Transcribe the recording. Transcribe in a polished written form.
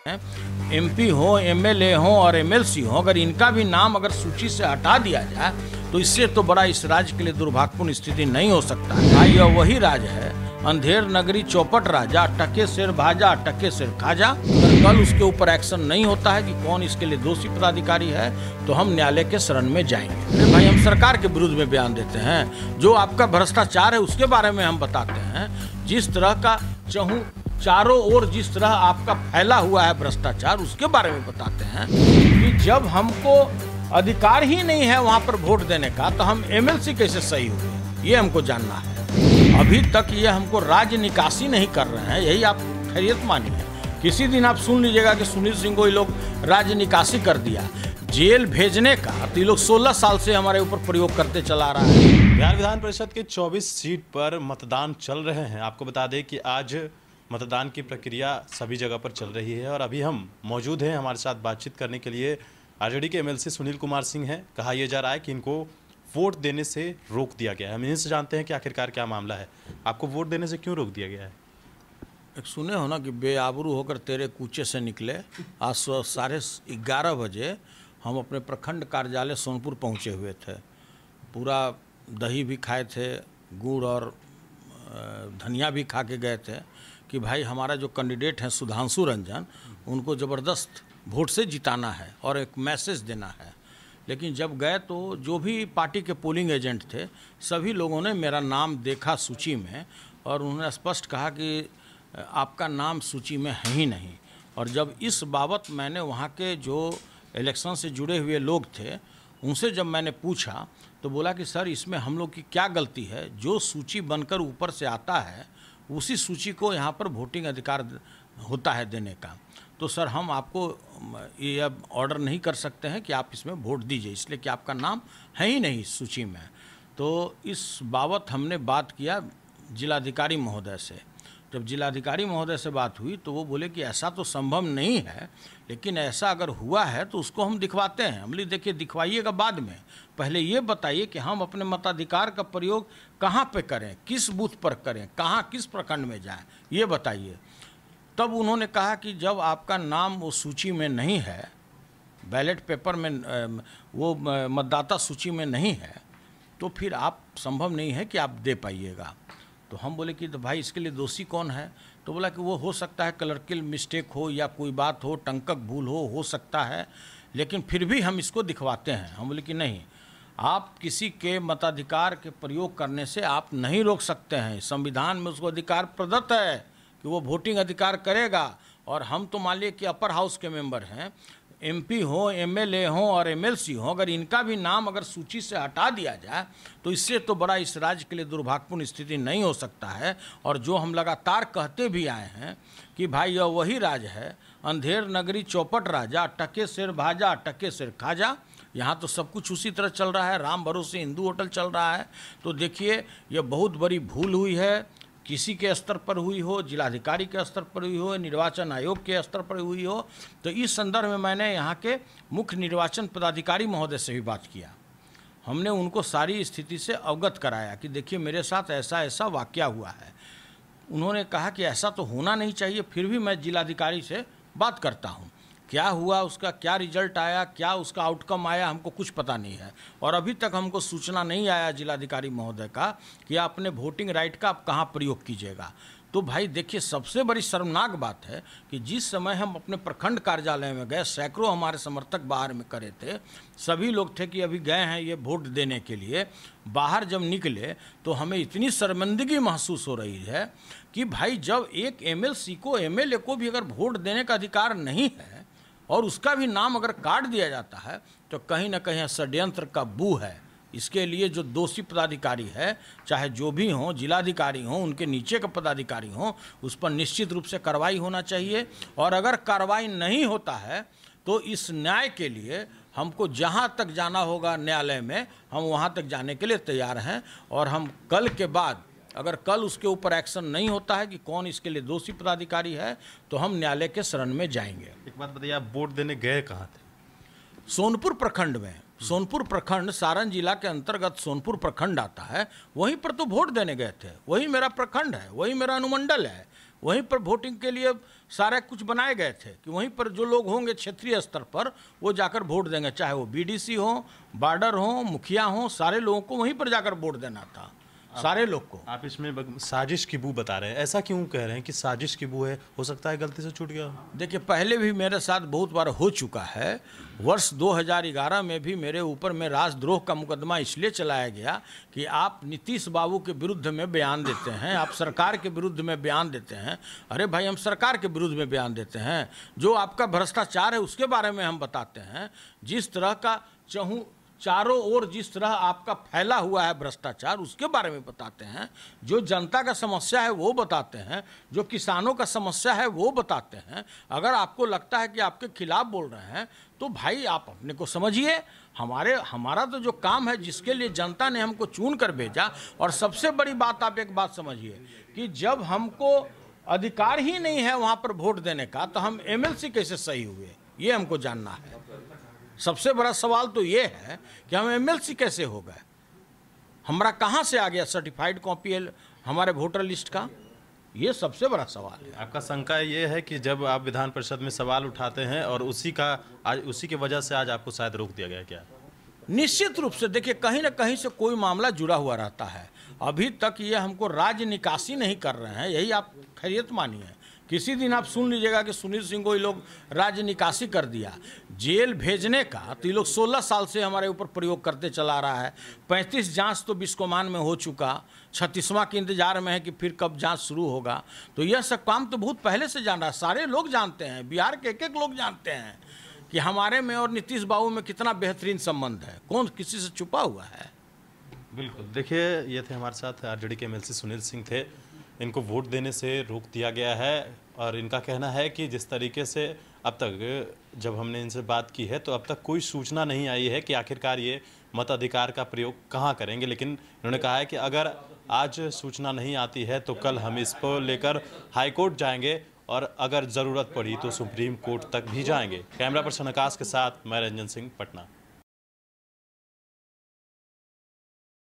MP हो, MLA हो और एमएलसी हो, अगर इनका भी नाम अगर सूची से हटा दिया जाए तो इससे तो बड़ा इस राज्य के लिए दुर्भाग्यपूर्ण स्थिति नहीं हो सकता है। यह वही राज्य है, अंधेर नगरी चौपट राजा, टके सिर भाजा टके सिर खाजा। अगर कल उसके ऊपर एक्शन नहीं होता है कि कौन इसके लिए दोषी पदाधिकारी है तो हम न्यायालय के शरण में जाएंगे। अरे भाई, हम सरकार के विरुद्ध में बयान देते हैं, जो आपका भ्रष्टाचार है उसके बारे में हम बताते हैं। जिस तरह का चारों ओर जिस तरह आपका फैला हुआ है भ्रष्टाचार, उसके बारे में बताते हैं कि जब हमको अधिकार ही नहीं है वहां पर वोट देने का तो हम एमएलसी कैसे सही हुए, ये हमको जानना है। अभी तक ये हमको राज्य निकासी नहीं कर रहे हैं, यही आप खैरियत मानिए। किसी दिन आप सुन लीजिएगा कि सुनील सिंह को ये लोग राज्य निकासी कर दिया। जेल भेजने का तो ये लोग 16 साल से हमारे ऊपर प्रयोग करते चला रहा है। बिहार विधान परिषद के 24 सीट पर मतदान चल रहे हैं। आपको बता दें कि आज मतदान की प्रक्रिया सभी जगह पर चल रही है और अभी हम मौजूद हैं। हमारे साथ बातचीत करने के लिए आरजेडी के एमएलसी सुनील कुमार सिंह हैं। कहा यह जा रहा है कि इनको वोट देने से रोक दिया गया है। हम इनसे जानते हैं कि आखिरकार क्या मामला है, आपको वोट देने से क्यों रोक दिया गया है? एक सुने हो ना कि बेआबरू होकर तेरे कूचे से निकले। आज 11:30 बजे हम अपने प्रखंड कार्यालय सोनपुर पहुंचे हुए थे। पूरा दही भी खाए थे, गुड़ और धनिया भी खा के गए थे कि भाई हमारा जो कैंडिडेट हैं सुधांशु रंजन, उनको ज़बरदस्त वोट से जिताना है और एक मैसेज देना है। लेकिन जब गए तो जो भी पार्टी के पोलिंग एजेंट थे सभी लोगों ने मेरा नाम देखा सूची में और उन्होंने स्पष्ट कहा कि आपका नाम सूची में है ही नहीं। और जब इस बाबत मैंने वहाँ के जो इलेक्शन से जुड़े हुए लोग थे उनसे जब मैंने पूछा तो बोला कि सर इसमें हम लोग की क्या गलती है, जो सूची बनकर ऊपर से आता है उसी सूची को यहाँ पर वोटिंग अधिकार होता है देने का। तो सर हम आपको ये अब ऑर्डर नहीं कर सकते हैं कि आप इसमें वोट दीजिए, इसलिए कि आपका नाम है ही नहीं इस सूची में। तो इस बाबत हमने बात किया जिलाधिकारी महोदय से। जब जिलाधिकारी महोदय से बात हुई तो वो बोले कि ऐसा तो संभव नहीं है, लेकिन ऐसा अगर हुआ है तो उसको हम दिखवाते हैं। हमने देखिए दिखवाइएगा बाद में, पहले ये बताइए कि हम अपने मताधिकार का प्रयोग कहाँ पे करें, किस बूथ पर करें, कहाँ किस प्रखंड में जाएं, ये बताइए। तब उन्होंने कहा कि जब आपका नाम वो सूची में नहीं है, बैलेट पेपर में वो मतदाता सूची में नहीं है, तो फिर आप संभव नहीं है कि आप दे पाइएगा। तो हम बोले कि तो भाई इसके लिए दोषी कौन है? तो बोला कि वो हो सकता है क्लर्कियल मिस्टेक हो या कोई बात हो, टंकक भूल हो सकता है, लेकिन फिर भी हम इसको दिखवाते हैं। हम बोले कि नहीं, आप किसी के मताधिकार के प्रयोग करने से आप नहीं रोक सकते हैं। संविधान में उसको अधिकार प्रदत्त है कि वो वोटिंग अधिकार करेगा। और हम तो मान लिए कि अपर हाउस के मेंबर हैं, एमपी हो, एमएलए हो और एमएलसी हो, अगर इनका भी नाम अगर सूची से हटा दिया जाए तो इससे तो बड़ा इस राज्य के लिए दुर्भाग्यपूर्ण स्थिति नहीं हो सकता है। और जो हम लगातार कहते भी आए हैं कि भाई यह वही राज्य है, अंधेर नगरी चौपट राजा, टके सिर भाजा टके सिर खाजा। यहाँ तो सब कुछ उसी तरह चल रहा है, राम भरोसे हिंदू होटल चल रहा है। तो देखिए ये बहुत बड़ी भूल हुई है, किसी के स्तर पर हुई हो, जिलाधिकारी के स्तर पर हुई हो, निर्वाचन आयोग के स्तर पर हुई हो। तो इस संदर्भ में मैंने यहाँ के मुख्य निर्वाचन पदाधिकारी महोदय से भी बात किया। हमने उनको सारी स्थिति से अवगत कराया कि देखिए मेरे साथ ऐसा ऐसा वाकया हुआ है। उन्होंने कहा कि ऐसा तो होना नहीं चाहिए, फिर भी मैं जिलाधिकारी से बात करता हूँ। क्या हुआ, उसका क्या रिजल्ट आया, क्या उसका आउटकम आया, हमको कुछ पता नहीं है। और अभी तक हमको सूचना नहीं आया जिलाधिकारी महोदय का कि अपने वोटिंग राइट का आप कहाँ प्रयोग कीजिएगा। तो भाई देखिए सबसे बड़ी शर्मनाक बात है कि जिस समय हम अपने प्रखंड कार्यालय में गए, सैकड़ों हमारे समर्थक बाहर में करे थे, सभी लोग थे कि अभी गए हैं ये वोट देने के लिए। बाहर जब निकले तो हमें इतनी शर्मिंदगी महसूस हो रही है कि भाई जब एक एमएलसी को, एमएलए को भी अगर वोट देने का अधिकार नहीं है और उसका भी नाम अगर काट दिया जाता है तो कहीं ना कहीं षड्यंत्र का बू है। इसके लिए जो दोषी पदाधिकारी है, चाहे जो भी हों, जिलाधिकारी हों, उनके नीचे के पदाधिकारी हों, उस पर निश्चित रूप से कार्रवाई होना चाहिए। और अगर कार्रवाई नहीं होता है तो इस न्याय के लिए हमको जहाँ तक जाना होगा न्यायालय में, हम वहाँ तक जाने के लिए तैयार हैं। और हम कल के बाद अगर कल उसके ऊपर एक्शन नहीं होता है कि कौन इसके लिए दोषी पदाधिकारी है तो हम न्यायालय के शरण में जाएंगे। एक बात बताइए, आप वोट देने गए कहाँ थे? सोनपुर प्रखंड में। सोनपुर प्रखंड सारण जिला के अंतर्गत सोनपुर प्रखंड आता है, वहीं पर तो वोट देने गए थे। वही मेरा प्रखंड है, वही मेरा अनुमंडल है। वहीं पर वोटिंग के लिए सारे कुछ बनाए गए थे कि वहीं पर जो लोग होंगे क्षेत्रीय स्तर पर वो जाकर वोट देंगे, चाहे वो बीडीसी हो, बार्डर हो, मुखिया हो, सारे लोगों को वहीं पर जाकर वोट देना था, सारे लोग को। आप इसमें साजिश की बू बता रहे हैं, ऐसा क्यों कह रहे हैं कि साजिश की बू है? हो सकता है गलती से छूट गया। देखिए, पहले भी मेरे साथ बहुत बार हो चुका है। वर्ष 2011 में भी मेरे ऊपर में राजद्रोह का मुकदमा इसलिए चलाया गया कि आप नीतीश बाबू के विरुद्ध में बयान देते हैं, आप सरकार के विरुद्ध में बयान देते हैं। अरे भाई, हम सरकार के विरुद्ध में बयान देते हैं, जो आपका भ्रष्टाचार है उसके बारे में हम बताते हैं। जिस तरह का चारों ओर जिस तरह आपका फैला हुआ है भ्रष्टाचार, उसके बारे में बताते हैं। जो जनता का समस्या है वो बताते हैं, जो किसानों का समस्या है वो बताते हैं। अगर आपको लगता है कि आपके खिलाफ बोल रहे हैं तो भाई आप अपने को समझिए। हमारा तो जो काम है, जिसके लिए जनता ने हमको चुन कर भेजा, और सबसे बड़ी बात आप एक बात समझिए कि जब हमको अधिकार ही नहीं है वहाँ पर वोट देने का, तो हम एमएलसी कैसे सही हुए, ये हमको जानना है। सबसे बड़ा सवाल तो ये है कि हम एमएलसी कैसे हो गए, हमारा कहाँ से आ गया सर्टिफाइड कॉपी हमारे वोटर लिस्ट का, ये सबसे बड़ा सवाल है। आपका शंका ये है कि जब आप विधान परिषद में सवाल उठाते हैं और उसी की वजह से आज आपको शायद रोक दिया गया क्या? निश्चित रूप से देखिए, कहीं ना कहीं से कोई मामला जुड़ा हुआ रहता है। अभी तक ये हमको राज्य निकासी नहीं कर रहे हैं, यही आप खैरियत मानिए। किसी दिन आप सुन लीजिएगा कि सुनील सिंह को ये लोग राज्य निकासी कर दिया। जेल भेजने का तो ये लोग 16 साल से हमारे ऊपर प्रयोग करते चला रहा है। 35 जांच तो बिस्कोमान में हो चुका, 36वां के इंतजार में है कि फिर कब जांच शुरू होगा। तो यह सब काम तो बहुत पहले से जान रहा है, सारे लोग जानते हैं, बिहार के एक लोग जानते हैं कि हमारे में और नीतीश बाबू में कितना बेहतरीन संबंध है, कौन किसी से छुपा हुआ है। बिल्कुल, देखिए ये थे हमारे साथ आरजेडी के एमएलसी सुनील सिंह थे। इनको वोट देने से रोक दिया गया है और इनका कहना है कि जिस तरीके से अब तक जब हमने इनसे बात की है तो अब तक कोई सूचना नहीं आई है कि आखिरकार ये मताधिकार का प्रयोग कहाँ करेंगे। लेकिन इन्होंने कहा है कि अगर आज सूचना नहीं आती है तो कल हम इसको लेकर हाई कोर्ट जाएंगे और अगर ज़रूरत पड़ी तो सुप्रीम कोर्ट तक भी जाएंगे। कैमरा पर्सन आकाश के साथ मैं रंजन सिंह, पटना।